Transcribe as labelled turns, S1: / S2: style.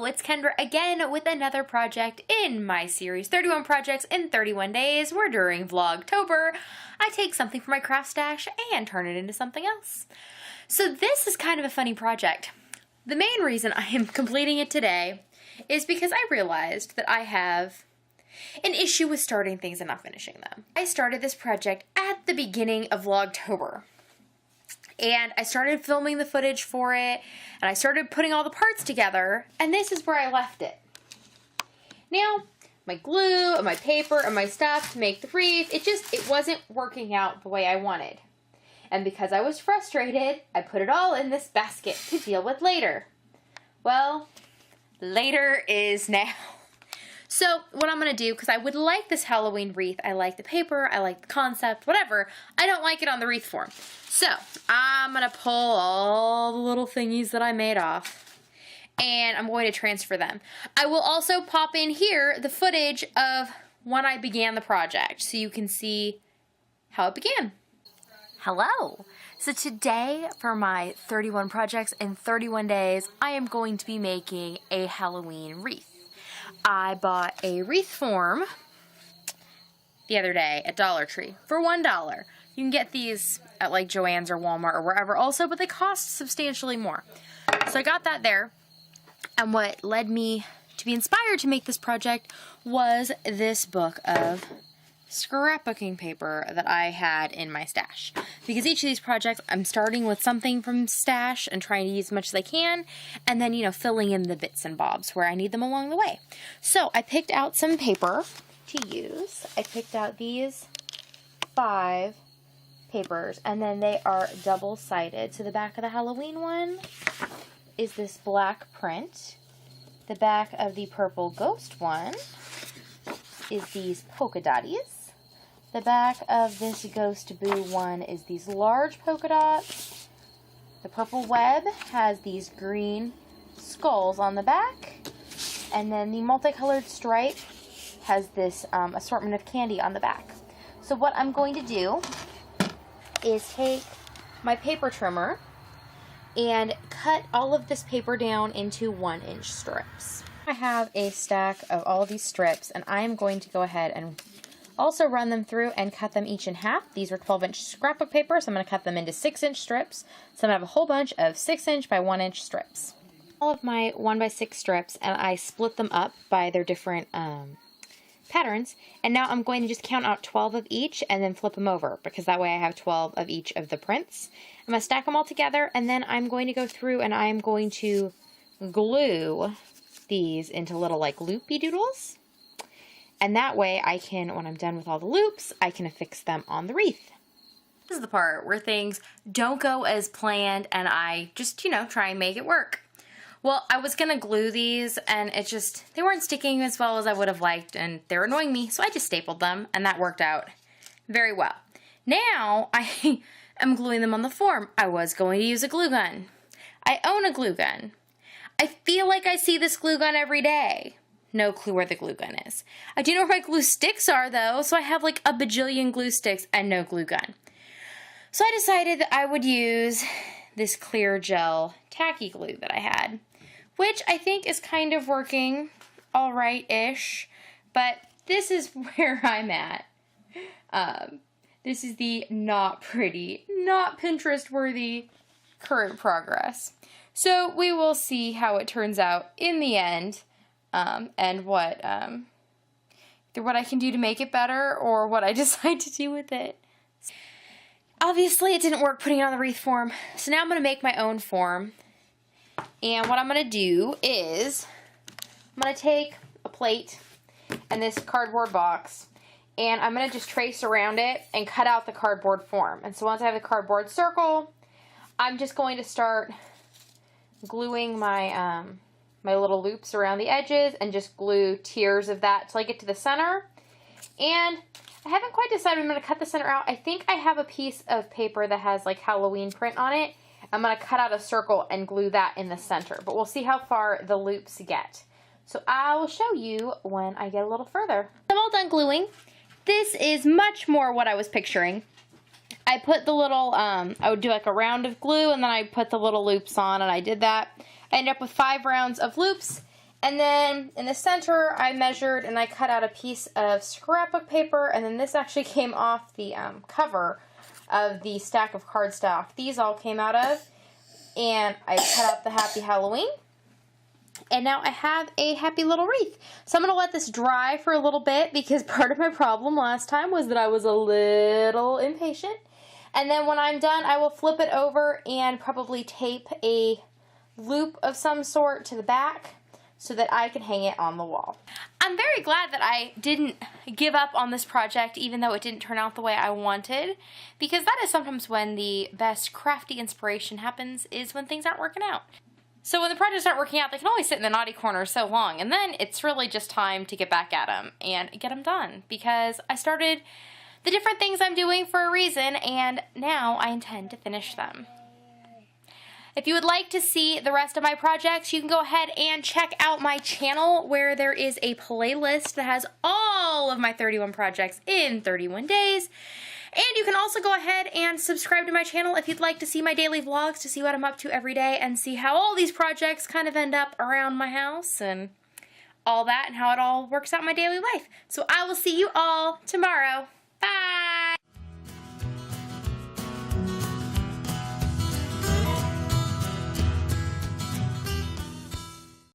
S1: it's Kendra again with another project in my series 31 projects in 31 days, where during Vlogtober I take something from my craft stash and turn it into something else. So this is kind of a funny project. The main reason I am completing it today is because I realized that I have an issue with starting things and not finishing them. I started this project at the beginning of Vlogtober. And I started filming the footage for it, and I started putting all the parts together, and this is where I left it. Now, my glue, and my paper, and my stuff to make the wreath, it wasn't working out the way I wanted. And because I was frustrated, I put it all in this basket to deal with later. Well, later is now. So what I'm going to do, because I would like this Halloween wreath, I like the paper, I like the concept, whatever, I don't like it on the wreath form. So I'm going to pull all the little thingies that I made off, and I'm going to transfer them. I will also pop in here the footage of when I began the project, so you can see how it began. Hello! So today, for my 31 projects in 31 days, I am going to be making a Halloween wreath. I bought a wreath form the other day at Dollar Tree for $1. You can get these at like Joann's or Walmart or wherever also, but they cost substantially more. So I got that there, and what led me to be inspired to make this project was this book of scrapbooking paper that I had in my stash. Because each of these projects, I'm starting with something from stash and trying to use as much as I can, and then, you know, filling in the bits and bobs where I need them along the way. So I picked out some paper to use. I picked out these 5 papers, and then they are double-sided. So the back of the Halloween one is this black print. The back of the purple ghost one is these polka dotties. The back of this Ghost Boo one is these large polka dots. The purple web has these green skulls on the back. And then the multicolored stripe has this assortment of candy on the back. So what I'm going to do is take my paper trimmer and cut all of this paper down into 1-inch strips. I have a stack of all of these strips, and I am going to go ahead and also run them through and cut them each in half. These are 12-inch scrapbook paper, so I'm going to cut them into 6-inch strips. So I'm going to have a whole bunch of 6-inch by 1-inch strips. All of my 1x6 strips, and I split them up by their different patterns. And now I'm going to just count out 12 of each and then flip them over, because that way I have 12 of each of the prints. I'm going to stack them all together, and then I'm going to go through and I'm going to glue these into little like loopy doodles. And that way I can, when I'm done with all the loops, I can affix them on the wreath. This is the part where things don't go as planned and I just, you know, try and make it work. Well, I was going to glue these, and they weren't sticking as well as I would have liked, and they were annoying me, so I just stapled them, and that worked out very well. Now I am gluing them on the form. I was going to use a glue gun. I own a glue gun. I feel like I see this glue gun every day. No clue where the glue gun is. I do know where my glue sticks are, though, so I have like a bajillion glue sticks and no glue gun. So I decided that I would use this clear gel tacky glue that I had, which I think is kind of working all right-ish, but this is where I'm at. This is the not pretty, not Pinterest-worthy current progress. So we will see how it turns out in the end. And what, either what I can do to make it better or what I decide to do with it. Obviously, it didn't work putting it on the wreath form, so now I'm going to make my own form. And what I'm going to do is, I'm going to take a plate and this cardboard box, and I'm going to just trace around it and cut out the cardboard form. And so once I have the cardboard circle, I'm just going to start gluing my, my little loops around the edges and just glue tiers of that till I get to the center. And I haven't quite decided I'm going to cut the center out. I think I have a piece of paper that has like Halloween print on it. I'm going to cut out a circle and glue that in the center, but we'll see how far the loops get. So I will show you when I get a little further. I'm all done gluing. This is much more what I was picturing. I put the little, I would do like a round of glue, and then I put the little loops on, and I did that. I ended up with 5 rounds of loops, And then in the center, I measured and I cut out a piece of scrapbook paper, and then this actually came off the cover of the stack of cardstock these all came out of, and I cut out the Happy Halloween. And now I have a happy little wreath. So I'm going to let this dry for a little bit because part of my problem last time was that I was a little impatient. And then when I'm done, I will flip it over and probably tape a loop of some sort to the back so that I can hang it on the wall. I'm very glad that I didn't give up on this project even though it didn't turn out the way I wanted, because that is sometimes when the best crafty inspiration happens, is when things aren't working out. So when the projects aren't working out, they can only sit in the naughty corner so long, and then it's really just time to get back at them and get them done, because I started the different things I'm doing for a reason, and now I intend to finish them. If you would like to see the rest of my projects, you can go ahead and check out my channel where there is a playlist that has all of my 31 projects in 31 days. And you can also go ahead and subscribe to my channel if you'd like to see my daily vlogs, to see what I'm up to every day and see how all these projects kind of end up around my house and all that, and how it all works out in my daily life. So I will see you all tomorrow.